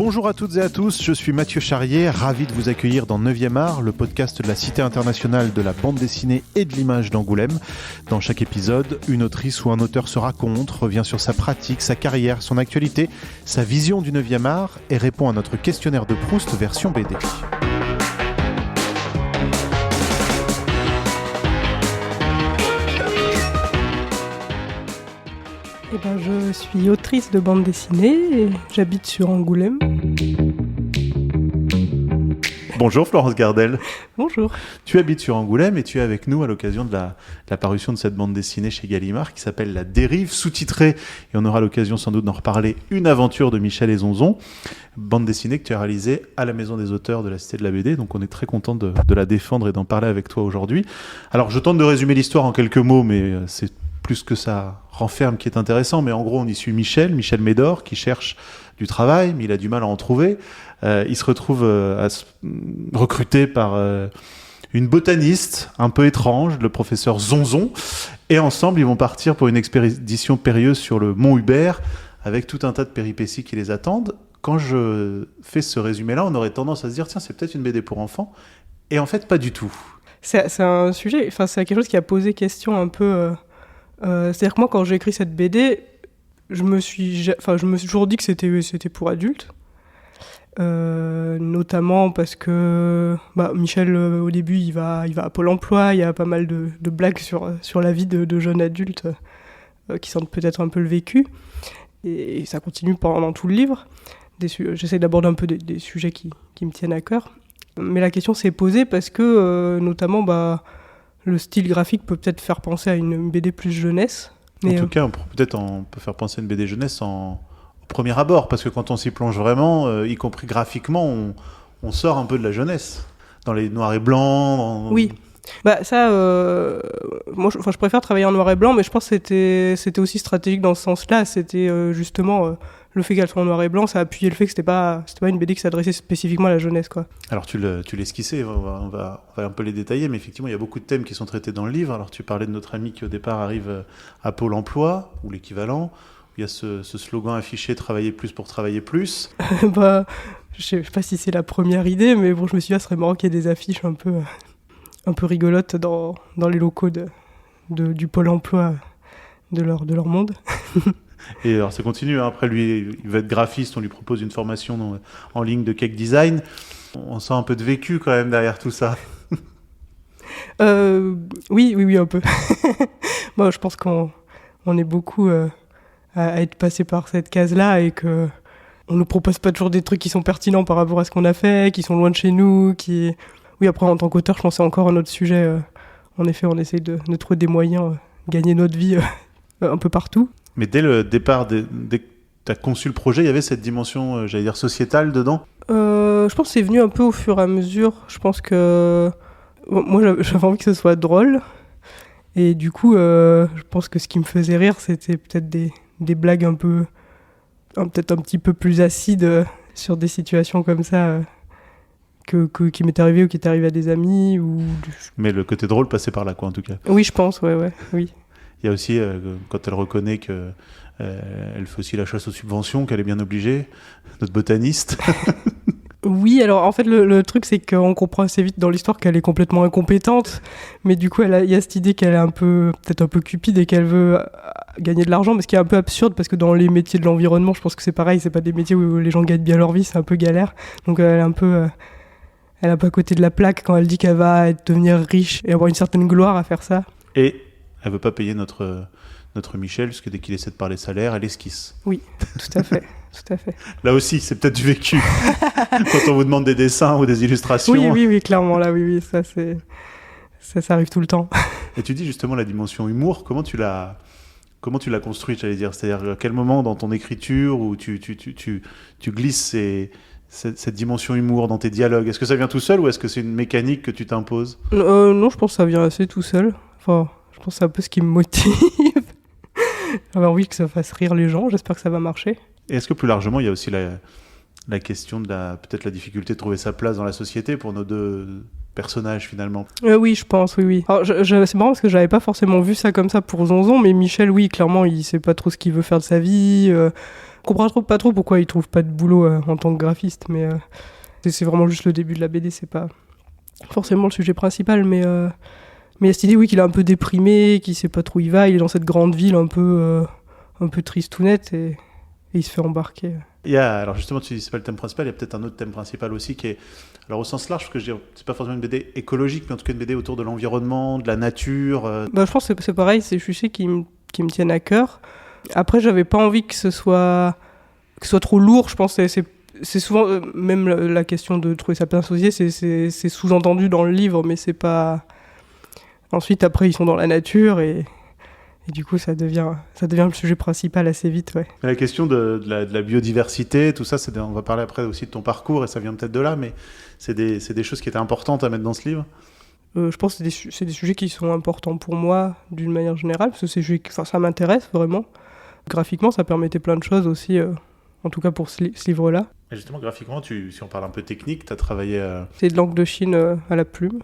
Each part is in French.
Bonjour à toutes et à tous, je suis Mathieu Charrier, ravi de vous accueillir dans 9e art, le podcast de la Cité internationale de la bande dessinée et de l'image d'Angoulême. Dans chaque épisode, une autrice ou un auteur se raconte, revient sur sa pratique, sa carrière, son actualité, sa vision du 9e art et répond à notre questionnaire de Proust version BD. Je suis autrice de bande dessinée et j'habite sur Angoulême. Bonjour Florence Gardel. Bonjour. Tu habites sur Angoulême et tu es avec nous à l'occasion de la parution de cette bande dessinée chez Gallimard qui s'appelle La Dérive, sous-titrée, et on aura l'occasion sans doute d'en reparler, Une aventure de Michel et Zonzon, bande dessinée que tu as réalisée à la Maison des auteurs de la Cité de la BD, donc on est très content de la défendre et d'en parler avec toi aujourd'hui. Alors je tente de résumer l'histoire en quelques mots, mais c'est plus que ça renferme qui est intéressant, mais en gros on y suit Michel Médor, qui cherche du travail, mais il a du mal à en trouver. Il se retrouve recruté par une botaniste un peu étrange, le professeur Zonzon, et ensemble ils vont partir pour une expédition périlleuse sur le mont Hubert, avec tout un tas de péripéties qui les attendent. Quand je fais ce résumé-là, on aurait tendance à se dire, tiens, c'est peut-être une BD pour enfants, et en fait pas du tout. C'est un sujet, enfin c'est quelque chose qui a posé question un peu... c'est-à-dire que moi, quand j'ai écrit cette BD, je me suis toujours dit que c'était pour adultes. Notamment parce que Michel, au début, il va à Pôle emploi, il y a pas mal de blagues sur la vie de jeunes adultes qui sentent peut-être un peu le vécu. Et ça continue pendant tout le livre. J'essaie d'aborder un peu des sujets qui me tiennent à cœur. Mais la question s'est posée parce que, notamment... le style graphique peut peut-être faire penser à une BD plus jeunesse. Mais en tout cas, on peut faire penser à une BD jeunesse au premier abord, parce que quand on s'y plonge vraiment, y compris graphiquement, on sort un peu de la jeunesse. Dans les noirs et blancs... Oui. Moi, je préfère travailler en noir et blanc, mais je pense que c'était aussi stratégique dans ce sens-là. C'était justement... le fait qu'elle soit en noir et blanc, ça appuyait le fait que c'était pas une BD qui s'adressait spécifiquement à la jeunesse, quoi. Alors tu l'esquissais, on va un peu les détailler, mais effectivement il y a beaucoup de thèmes qui sont traités dans le livre. Alors tu parlais de notre ami qui au départ arrive à Pôle emploi, ou l'équivalent, où il y a ce slogan affiché « Travailler plus pour travailler plus ». Je sais pas si c'est la première idée, mais bon, je me suis dit, ça serait marrant qu'il y ait des affiches un peu rigolotes dans les locaux du Pôle emploi de leur monde. Et alors ça continue, hein. Après lui, il va être graphiste, on lui propose une formation en ligne de cake design. On sent un peu de vécu quand même derrière tout ça. Oui, un peu. Je pense qu'on est beaucoup à être passé par cette case-là et qu'on ne nous propose pas toujours des trucs qui sont pertinents par rapport à ce qu'on a fait, qui sont loin de chez nous. Oui, après en tant qu'auteur, je pense que c'est encore un autre sujet. En effet, on essaye de trouver des moyens, gagner notre vie un peu partout. Mais dès le départ, dès que tu as conçu le projet, il y avait cette dimension, j'allais dire, sociétale dedans ? Je pense que c'est venu un peu au fur et à mesure. Je pense que... moi, j'avais envie que ce soit drôle. Et du coup, je pense que ce qui me faisait rire, c'était peut-être des blagues peut-être un petit peu plus acides sur des situations comme ça qui m'est arrivé ou qui est arrivé à des amis. Mais le côté drôle passait par là, quoi, en tout cas. Oui, je pense, oui. Il y a aussi, quand elle reconnaît qu'elle fait aussi la chasse aux subventions, qu'elle est bien obligée, notre botaniste. Oui, alors en fait, le truc, c'est qu'on comprend assez vite dans l'histoire qu'elle est complètement incompétente, mais du coup, il y a cette idée qu'elle est peut-être un peu cupide et qu'elle veut gagner de l'argent, mais ce qui est un peu absurde, parce que dans les métiers de l'environnement, je pense que c'est pareil, c'est pas des métiers où les gens gagnent bien leur vie, c'est un peu galère. Donc elle est un peu à côté de la plaque quand elle dit qu'elle va devenir riche et avoir une certaine gloire à faire ça. Et elle veut pas payer notre Michel, parce que dès qu'il essaie de parler salaire, elle esquisse. Oui, tout à fait. Tout à fait. Là aussi, c'est peut-être du vécu. Quand on vous demande des dessins ou des illustrations. Oui, clairement, là, oui, ça arrive tout le temps. Et tu dis justement la dimension humour, comment tu l'as construite, j'allais dire ? C'est-à-dire, à quel moment dans ton écriture où tu glisses cette dimension humour dans tes dialogues ? Est-ce que ça vient tout seul ou est-ce que c'est une mécanique que tu t'imposes ? Non, je pense que ça vient assez tout seul. Enfin, je pense que c'est un peu ce qui me motive. J'avais envie que ça fasse rire les gens, j'espère que ça va marcher. Et est-ce que plus largement, il y a aussi la question de peut-être la difficulté de trouver sa place dans la société pour nos deux personnage finalement. Oui, je pense, oui. Alors, c'est marrant parce que j'avais pas forcément vu ça comme ça pour Zonzon, mais Michel, oui, clairement, il sait pas trop ce qu'il veut faire de sa vie. Je comprends pas trop pourquoi il trouve pas de boulot en tant que graphiste, mais c'est vraiment juste le début de la BD, c'est pas forcément le sujet principal, mais il y a cette idée, oui, qu'il est un peu déprimé, qu'il sait pas trop où il va, il est dans cette grande ville un peu tristounette et il se fait embarquer. Alors justement, tu dis c'est pas le thème principal, il y a peut-être un autre thème principal aussi qui est, alors au sens large, parce que je veux dire, c'est pas forcément une BD écologique, mais en tout cas une BD autour de l'environnement, de la nature. Je pense que c'est pareil, c'est des sujets qui me tiennent à cœur. Après, j'avais pas envie que ce soit trop lourd, je pense. C'est souvent, même la question de trouver sa place associée, c'est sous-entendu dans le livre, mais c'est pas... Ensuite, après, ils sont dans la nature et du coup, ça devient le sujet principal assez vite, ouais. La question de la biodiversité, tout ça, on va parler après aussi de ton parcours, et ça vient peut-être de là, mais c'est des choses qui étaient importantes à mettre dans ce livre. Je pense que c'est des sujets qui sont importants pour moi, d'une manière générale, parce que ça m'intéresse vraiment. Graphiquement, ça permettait plein de choses aussi, en tout cas pour ce livre-là. Et justement, graphiquement, si on parle un peu technique, tu as travaillé... C'est de l'encre de Chine à la plume.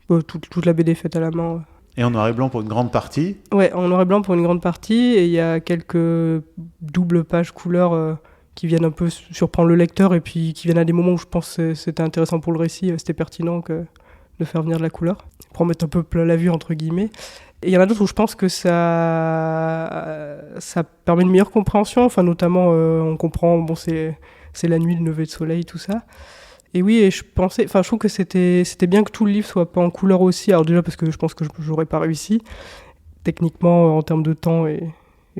Toute la BD faite à la main. Et en noir et blanc pour une grande partie. Ouais, en noir et blanc pour une grande partie, et il y a quelques doubles pages couleurs qui viennent un peu surprendre le lecteur, et puis qui viennent à des moments où je pense que c'était intéressant pour le récit, c'était pertinent de faire venir de la couleur, pour en mettre un peu plein la vue, entre guillemets. Et il y en a d'autres où je pense que ça permet une meilleure compréhension, enfin notamment on comprend, c'est la nuit, le lever de soleil, tout ça. Et oui, et je trouve que c'était bien que tout le livre soit pas en couleur aussi. Alors déjà parce que je pense que j'aurais pas réussi techniquement en termes de temps et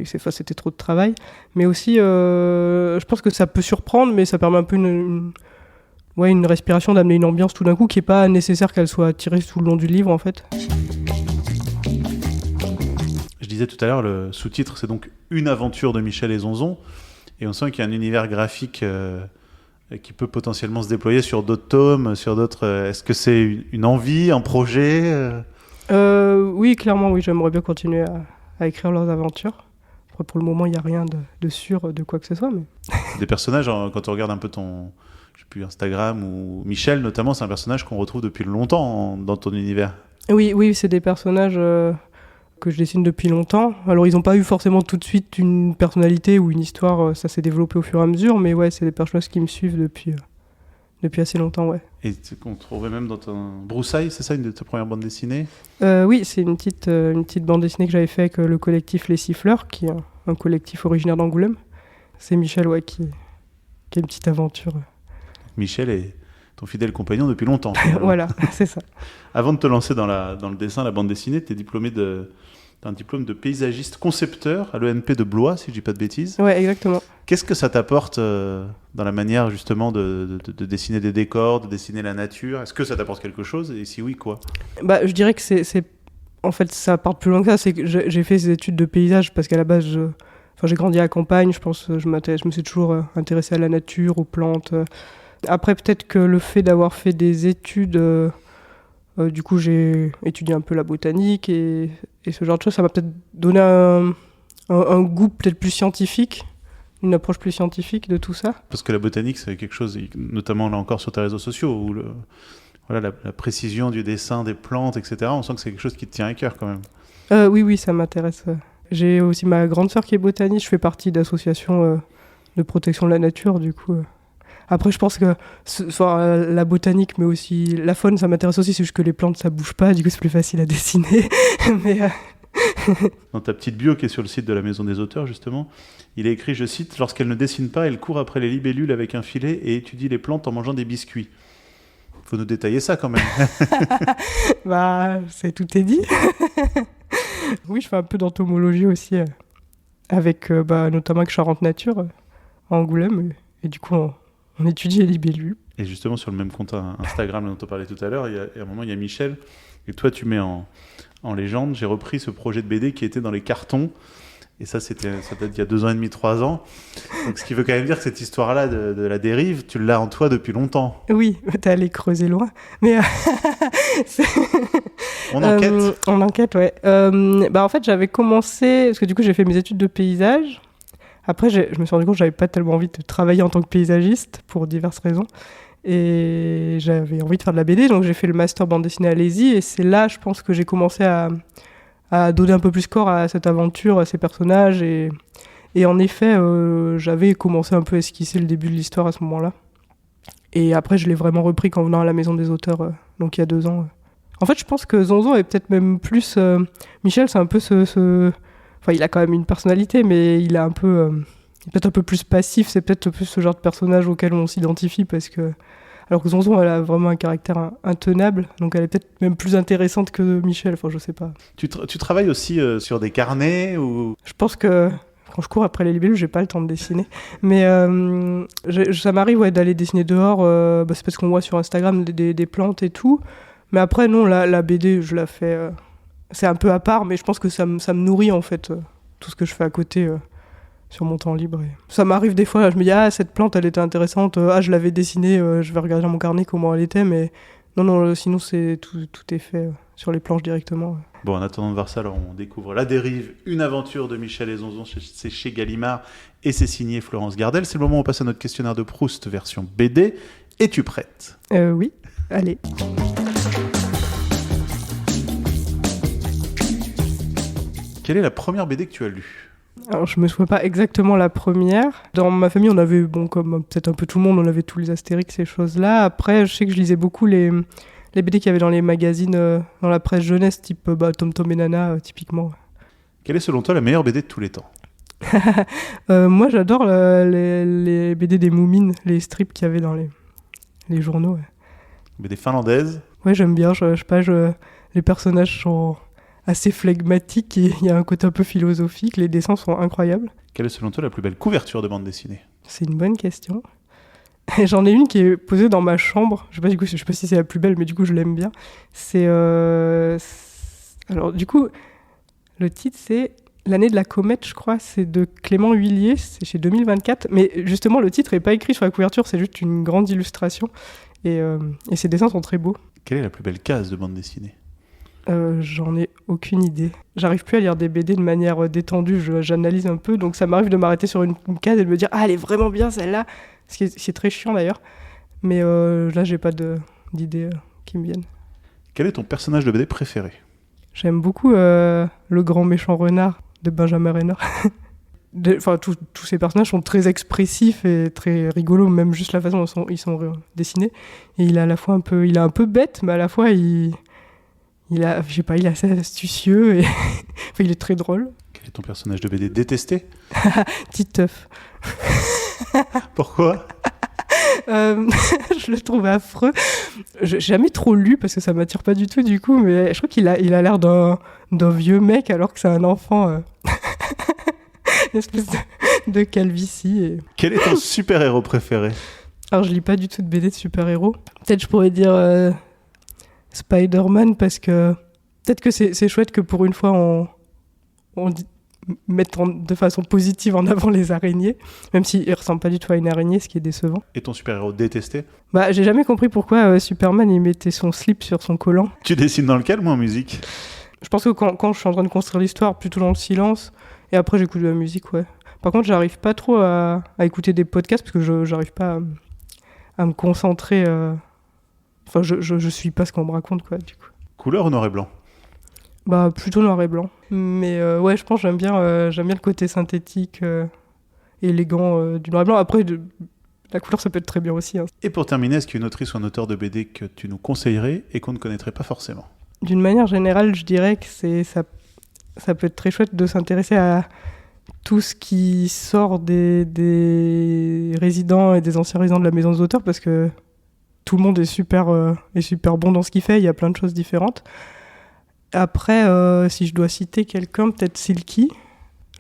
c'était trop de travail. Mais aussi, je pense que ça peut surprendre, mais ça permet un peu une respiration, d'amener une ambiance tout d'un coup qui est pas nécessaire qu'elle soit tirée tout le long du livre en fait. Je disais tout à l'heure, le sous-titre c'est donc Une aventure de Michel et Zonzon, et on sent qu'il y a un univers graphique qui peut potentiellement se déployer sur d'autres tomes, sur d'autres... Est-ce que c'est une envie, un projet Oui, clairement, oui, j'aimerais bien continuer à écrire leurs aventures. Après, pour le moment, il n'y a rien de sûr de quoi que ce soit. Mais... Des personnages, quand on regarde un peu Instagram ou Michel notamment, c'est un personnage qu'on retrouve depuis longtemps dans ton univers. Oui, c'est des personnages que je dessine depuis longtemps. Alors, ils n'ont pas eu forcément tout de suite une personnalité ou une histoire, ça s'est développé au fur et à mesure, mais ouais, c'est des personnages qui me suivent depuis assez longtemps, ouais. Et qu'on trouvait même dans ton Broussailles, c'est ça, une de tes premières bandes dessinées ? Oui, c'est une petite bande dessinée que j'avais fait avec le collectif Les Siffleurs, qui est un collectif originaire d'Angoulême. C'est Michel, ouais, qui a une petite aventure. Michel est ton fidèle compagnon depuis longtemps. Voilà, c'est ça. Avant de te lancer dans le dessin, la bande dessinée, tu es diplômé d'un diplôme de paysagiste concepteur à l'ENP de Blois, si je dis pas de bêtises. Ouais, exactement. Qu'est-ce que ça t'apporte dans la manière justement de dessiner des décors, de dessiner la nature ? Est-ce que ça t'apporte quelque chose ? Et si oui, quoi ? Je dirais que c'est... En fait, ça part plus loin que ça. C'est que j'ai fait ces études de paysage parce qu'à la base, j'ai grandi à la campagne. Je pense je me suis toujours intéressé à la nature, aux plantes. Après, peut-être que le fait d'avoir fait des études... du coup, j'ai étudié un peu la botanique et ce genre de choses. Ça m'a peut-être donné un goût peut-être plus scientifique, une approche plus scientifique de tout ça. Parce que la botanique, c'est quelque chose, notamment là encore sur tes réseaux sociaux, où la précision du dessin des plantes, etc., on sent que c'est quelque chose qui te tient à cœur quand même. Oui, ça m'intéresse. J'ai aussi ma grande sœur qui est botaniste. Je fais partie d'associations de protection de la nature, du coup... Après, je pense que la botanique, mais aussi la faune, ça m'intéresse aussi. C'est juste que les plantes, ça bouge pas. Du coup, c'est plus facile à dessiner. Mais Dans ta petite bio qui est sur le site de la Maison des Auteurs, justement, il est écrit, je cite, « Lorsqu'elle ne dessine pas, elle court après les libellules avec un filet et étudie les plantes en mangeant des biscuits. » Il faut nous détailler ça quand même. Tout est dit. Oui, je fais un peu d'entomologie aussi, avec notamment avec Charente Nature, à Angoulême. Et du coup, on étudie les libellules. Et justement, sur le même compte Instagram dont on parlait tout à l'heure, il y a un moment, il y a Michel, et toi, tu mets en légende, j'ai repris ce projet de BD qui était dans les cartons, et ça date d'il y a 2 ans et demi, 3 ans. Donc, ce qui veut quand même dire que cette histoire-là de la dérive, tu l'as en toi depuis longtemps. Oui, t'es allé creuser loin. Mais on enquête. On enquête, ouais. En fait, j'avais commencé, parce que du coup, j'ai fait mes études de paysage. Après, je me suis rendu compte que j'avais pas tellement envie de travailler en tant que paysagiste, pour diverses raisons. Et j'avais envie de faire de la BD, donc j'ai fait le master bande dessinée à l'ESI, et c'est là, je pense, que j'ai commencé à donner un peu plus corps à cette aventure, à ces personnages, et en effet, j'avais commencé un peu à esquisser le début de l'histoire à ce moment-là. Et après, je l'ai vraiment repris qu'en venant à la Maison des Auteurs, donc il y a 2 ans. En fait, je pense que Zonzon est peut-être même plus... Michel, c'est un peu Enfin, il a quand même une personnalité, mais il est peut-être un peu plus passif. C'est peut-être plus ce genre de personnage auquel on s'identifie, parce que... Alors que Zonzon, elle a vraiment un caractère intenable, donc elle est peut-être même plus intéressante que Michel, enfin je sais pas. Tu travailles aussi sur des carnets ou... Je pense que quand je cours après les libellules, j'ai pas le temps de dessiner. Mais ça m'arrive d'aller dessiner dehors, c'est parce qu'on voit sur Instagram des plantes et tout. Mais après, non, la BD, je la fais... c'est un peu à part, mais je pense que ça me nourrit en fait, tout ce que je fais à côté sur mon temps libre. Et ça m'arrive des fois, je me dis, cette plante, elle était intéressante, je l'avais dessinée, je vais regarder dans mon carnet comment elle était, mais non, sinon tout est fait sur les planches directement. Bon, en attendant de voir ça, alors on découvre La Dérive, une aventure de Michel et Zonzon, c'est chez Gallimard, et c'est signé Florence Gardel. C'est le moment où on passe à notre questionnaire de Proust, version BD. Es-tu prête ? Oui, allez. Quelle est la première BD que tu as lue ? Alors, je me souviens pas exactement la première. Dans ma famille, on avait, comme peut-être un peu tout le monde, on avait tous les Astérix, ces choses-là. Après, je sais que je lisais beaucoup les BD qu'il y avait dans les magazines, dans la presse jeunesse, type Tom Tom et Nana, typiquement. Quelle est selon toi la meilleure BD de tous les temps ? Moi, j'adore les BD des Moumines, les strips qu'il y avait dans les journaux. Ouais. BD finlandaise ? Ouais, j'aime bien. Je sais pas, les personnages sont assez flegmatiques et il y a un côté un peu philosophique. Les dessins sont incroyables. Quelle est selon toi la plus belle couverture de bande dessinée ? C'est une bonne question. J'en ai une qui est posée dans ma chambre. Je sais pas si c'est la plus belle, mais du coup, je l'aime bien. Alors, du coup, le titre, c'est L'année de la comète, je crois. C'est de Clément Huillier. C'est chez 2024. Mais justement, le titre n'est pas écrit sur la couverture. C'est juste une grande illustration. Et ces dessins sont très beaux. Quelle est la plus belle case de bande dessinée ? J'en ai aucune idée. J'arrive plus à lire des BD de manière détendue. J'analyse un peu. Donc, ça m'arrive de m'arrêter sur une case et de me dire « Ah, elle est vraiment bien, celle-là !» C'est très chiant d'ailleurs, mais là j'ai pas d'idées qui me viennent. Quel est ton personnage de BD préféré ? J'aime beaucoup le grand méchant renard de Benjamin Renard. Tous ces personnages sont très expressifs et très rigolos, même juste la façon dont ils sont dessinés. Et il est à la fois il est un peu bête, mais à la fois il est assez astucieux et il est très drôle. Quel est ton personnage de BD détesté ? Titeuf. Pourquoi ? Je le trouve affreux. J'ai jamais trop lu parce que ça m'attire pas du tout du coup, mais je crois qu'il a l'air d'un vieux mec alors que c'est un enfant. Une espèce de calvitie. Et... Quel est ton super-héros préféré ? Alors je lis pas du tout de BD de super-héros. Peut-être je pourrais dire Spider-Man parce que peut-être que c'est chouette que pour une fois on mettre de façon positive en avant les araignées, même s'il ne ressemble pas du tout à une araignée, ce qui est décevant. Et ton super-héros détesté ? J'ai jamais compris pourquoi Superman il mettait son slip sur son collant. Tu dessines dans le calme ou en musique ? Je pense que quand je suis en train de construire l'histoire, plutôt dans le silence, et après j'écoute de la musique, ouais. Par contre, j'arrive pas trop à écouter des podcasts parce que j'arrive pas à me concentrer. Je suis pas ce qu'on me raconte, quoi, du coup. Couleur ou noir et blanc ? Plutôt noir et blanc. Mais ouais, je pense que j'aime bien le côté synthétique et élégant du noir et blanc. Après, la couleur, ça peut être très bien aussi. Hein. Et pour terminer, est-ce qu'il y a une autrice ou un auteur de BD que tu nous conseillerais et qu'on ne connaîtrait pas forcément ? D'une manière générale, je dirais que ça peut être très chouette de s'intéresser à tout ce qui sort des résidents et des anciens résidents de la Maison des Auteurs, parce que tout le monde est super bon dans ce qu'il fait. Il y a plein de choses différentes. Après, si je dois citer quelqu'un, peut-être Silky.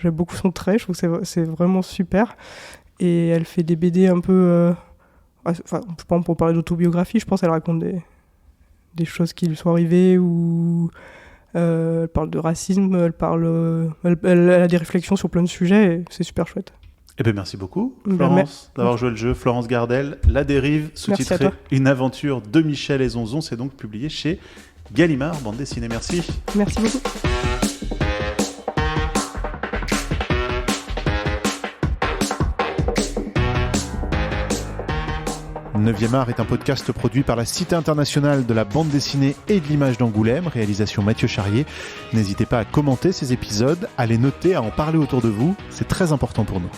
J'aime beaucoup son trait, je trouve que c'est vraiment super. Et elle fait des BD un peu... je pense pour parler d'autobiographie, je pense qu'elle raconte des choses qui lui sont arrivées, ou elle parle de racisme, elle a des réflexions sur plein de sujets, et c'est super chouette. Eh bien, merci beaucoup, Florence, d'avoir joué le jeu. Florence Gardel, La Dérive, sous-titré Une aventure de Michel et Zonzon. C'est donc publié chez Gallimard, bande dessinée. Merci. Merci beaucoup. 9e art est un podcast produit par la Cité internationale de la bande dessinée et de l'image d'Angoulême, réalisation Mathieu Charrier. N'hésitez pas à commenter ces épisodes, à les noter, à en parler autour de vous, c'est très important pour nous.